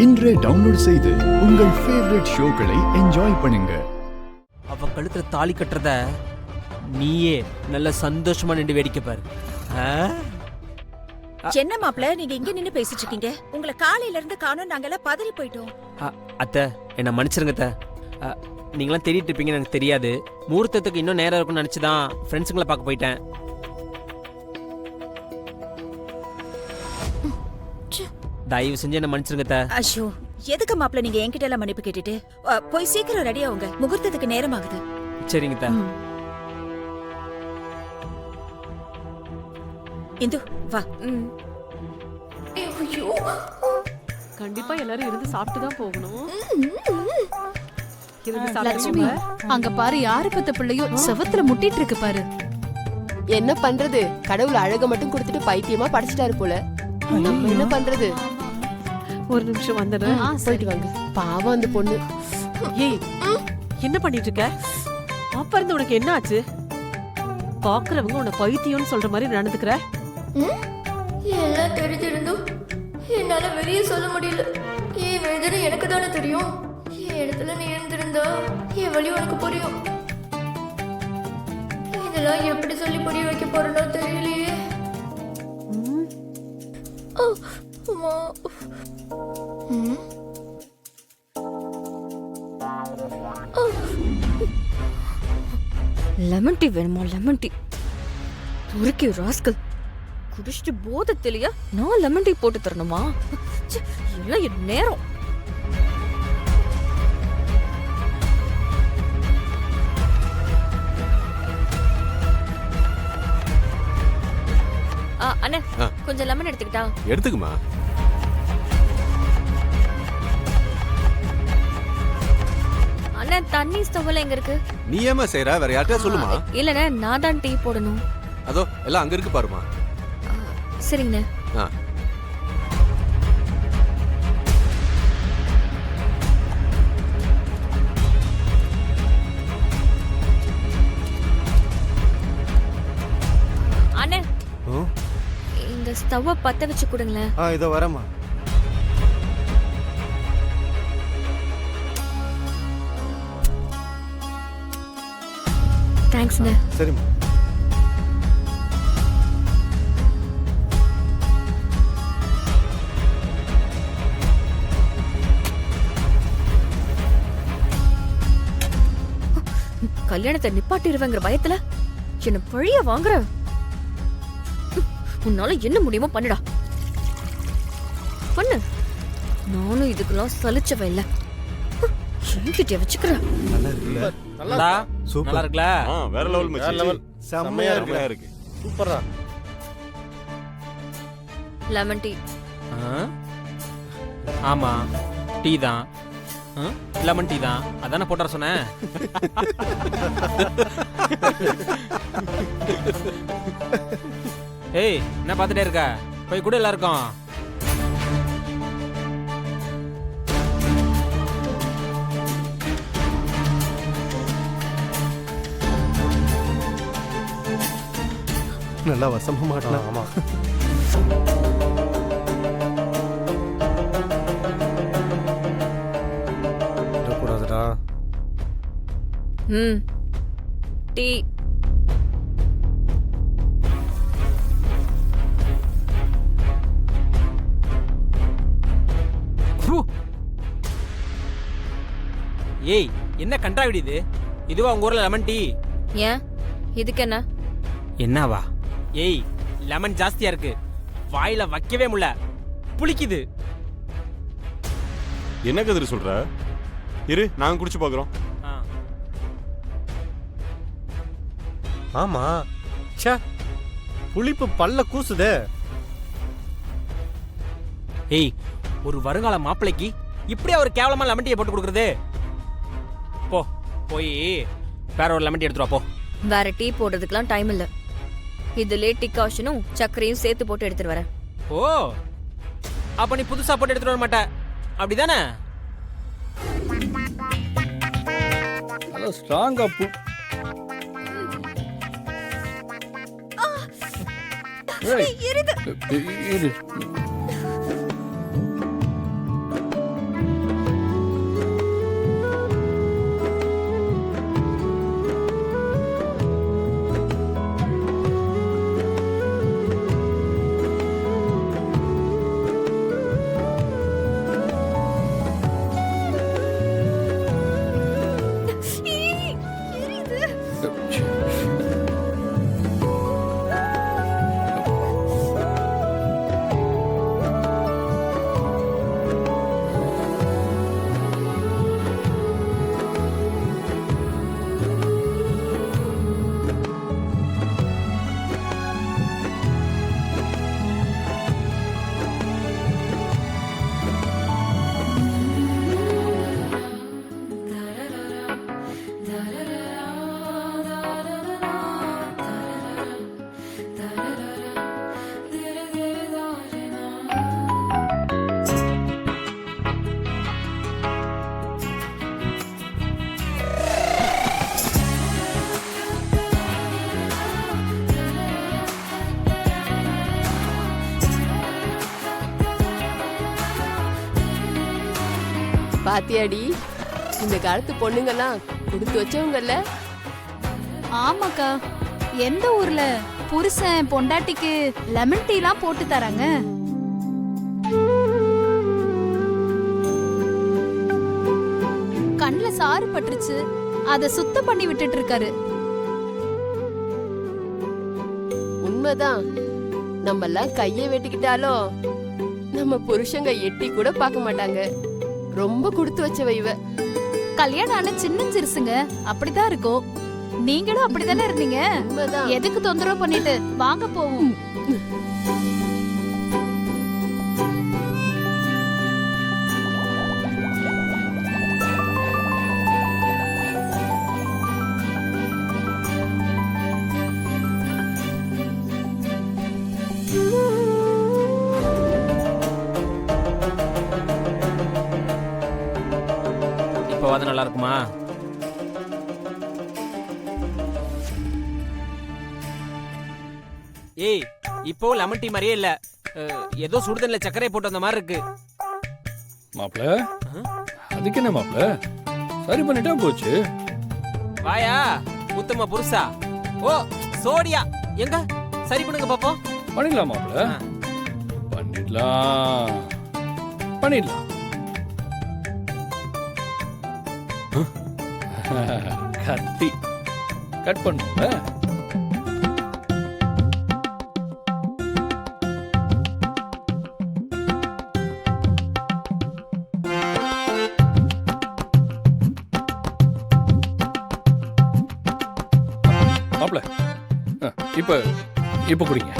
இன்றே டவுன்லோட் செய்து உங்கள் ஃபேவரட் ஷோக்களை என்ஜாய் பண்ணுங்க. அவ கழுத்துல தாலி கட்டுறத நீயே நல்ல சந்தோஷமா நின்று வேடிக்கை பாரு. என்ன மாப்பிள்ள, நீங்க இங்க நின்னு பேசிட்டு இருக்கீங்க? உங்களை காலையில இருந்து காணோம், நாங்கெல்லாம் பதறி போயிட்டோம். அத்தை என்ன மன்னிச்சிருங்க அத்தை. நீங்களாம் தேடிட்டு இருப்பீங்கன்னு எனக்கு தெரியாது. முகூர்த்தத்துக்கு இன்னும் நேரம் இருக்கும்னு நினைச்சுதான் ஃப்ரெண்ட்ஸுங்களை பார்க்க போயிட்டேன். தயவு செஞ்சு என்ன மன்னிச்சிருங்க அத்தை. ஐயோ, எதுக்கு மாப்பிள்ள நீங்க என்கிட்ட எல்லாம் மன்னிப்பு கேட்டுட்டு? போய் சீக்கிரம் ரெடி ஆகுங்க, முகூர்த்தத்துக்கு நேரம் ஆகுது. சரிங்க அத்தை. இந்து வா. கண்டிப்பா எல்லாரும் இருந்து சாப்பிட்டு தான் போகணும். லட்சுமி, அங்க பாரு, யாரு பத்த பிள்ளையோ செவத்துல முட்டிட்டு இருக்கு பாரு. என்ன பண்றது, கடவுள் அழக மட்டும் கொடுத்துட்டு பைத்தியமா படைச்சிட்டாரு போல. நம்ம என்ன பண்றது? ஒரு நிமிஷம் வந்துடுறேன், போயிட்டு வாங்க. பாவம் அந்த பொண்ணு. ஏய், என்ன பண்ணிட்டு இருக்க? அப்ப இருந்து உனக்கு என்ன ஆச்சு? பாக்குறவங்க உன்னை பைத்தியம்னு சொல்ற மாதிரி நடந்துக்கிற. எல்லாம் தெரிஞ்சிருந்தும் என்னால வெளியே சொல்ல முடியல. என் வேதனை எனக்கு தானே தெரியும். என் இடத்துல நீ இருந்திருந்தா என் வழி உனக்கு புரியும். இதெல்லாம் எப்படி சொல்லி புரிய வைக்க போறனோ தெரியலையே. லெமன் டீ வேணுமா? லெமன் டீ துருக்கி ராஸ்கல் குடிச்சிட்டு போதத்திலையா நான் லெமன் டீ போட்டு தரணுமா? எல்லாம் என் நேரம். அண்ணே, கொஞ்சம் லெமன் எடுத்துக்கிட்டா? எடுத்துக்குமா. அண்ணே, தண்ணி ஸ்டவ்ல எங்க இருக்கு? நீ ஏமா செய்யற? வேற யார்கிட்ட சொல்லுமா. இல்லண்ணே, நான் தான் டீ போடணும். அதோ எல்லாம் அங்க இருக்கு பாருமா. சரிங்கண்ணே. அண்ணே, இந்த ஸ்டவ்வை பத்த வச்சு கொடுங்களேன். இதோ வரமா. தேங்க்ஸ்ண்ணே. சரிம்மா. கல்யாணத்தை நிப்பாட்டிடுவேங்கிற பயத்துல என்ன பழிய வாங்குற. உன்னால என்ன முடியுமோ பண்ணுடா, பண்ணு. நானும் இதுக்கெல்லாம் சலிச்சவ இல்ல. என்கிட்ட வச்சுக்கிறேன். நல்லா இருக்குல்ல? நல்லா சூப்பரா இருக்குல்ல? வேற லெவல் மச்சி. வேற லெவல். செம்மையா இருக்கு. சூப்பரா. Lemon tea. ஆமா, டீ தான். லெமன் டீ தான். அதானே போட்டுற சொன்னேன். ஏய், என்ன பார்த்துட்டே இருக்க? போய் கூட எல்லாருக்கும். நல்லா வசமா மாட்டலாம். ஆமா. கூடாதுடா. டீ. ஏய், என்ன கண்டாவிடி இது? இதுவா உங்க ஊர்ல லெமன் டீ? ஏன், இதுக்கு என்ன? என்னவா? ஏய், லெமன் ஜாஸ்தியா இருக்கு, வாயில வைக்கவே முடியல, புளிக்குது. என்ன கதிர சொல்ற? இரு, நாங்க குடிச்சு பாக்குறோம். ஆமா, ச்சே, புளிப்பு பல்ல கூசுதே. ஏய், ஒரு வருங்கால மாப்பிளைக்கு இப்படியா ஒரு கேவலமா லெமன் டீயை போட்டு கொடுக்கறது? போ, போய் வேற ஒரு லெமன் டீ எடுத்துட்டு வா போ. வேற டீ போடுறதுக்கெல்லாம் டைம் இல்ல. இதுல டிகாஷனும் சர்க்கரையும் சேர்த்து போட்டு எடுத்துட்டு வரேன். ஓ, அப்ப நீ புதுசா போட்டு எடுத்துட்டு வர மாட்ட, அப்படிதானே? ஹலோ, ஸ்ட்ராங்கா பாத்தியாடி இந்த காலத்து பொண்ணுங்கெல்லாம் கொடுத்து வச்சவங்கல்ல. ஆமாக்கா, எந்த ஊர்ல புருஷன் பொண்டாட்டிக்கு லெமன் டீலாம் போட்டு தராங்க? கண்ணுல சாறு பட்டுருச்சு, அத சுத்தம் பண்ணி விட்டுட்டு இருக்காரு. உண்மைதான். நம்ம எல்லாம் கைய வெட்டிக்கிட்டாலும் நம்ம புருஷங்க எட்டி கூட பார்க்க மாட்டாங்க. ரொம்ப கொடுத்து வச்சவ இவ. கல்யாணம் ஆன சின்ன சிறுசுங்க அப்படிதான் இருக்கும். நீங்களும் அப்படிதானே இருந்தீங்க. உண்மைதான். எதுக்கு தொந்தரவு பண்ணிட்டு வாங்க போவோம். இப்போ அது நல்லா இருக்குமா? ஏய், இப்போ லெமன் டீ மாதிரியே இல்ல. ஏதோ சுடுதண்ணில சர்க்கரை போட்டு வந்த மாதிரி இருக்கு. மாப்ள, அதுக்கு என்ன மாப்ள, சரி பண்ணிட்டா போச்சு. வாயா உத்தம புருஷா. ஓ சோடியா, எங்க சரி பண்ணுங்க பாப்போம். பண்ணிடலாம் மாப்ள, பண்ணிடலாம் பண்ணிடலாம். கத்தி கட் பண்ணுங்க. மாப்ள, இப்ப இப்ப குடிங்க.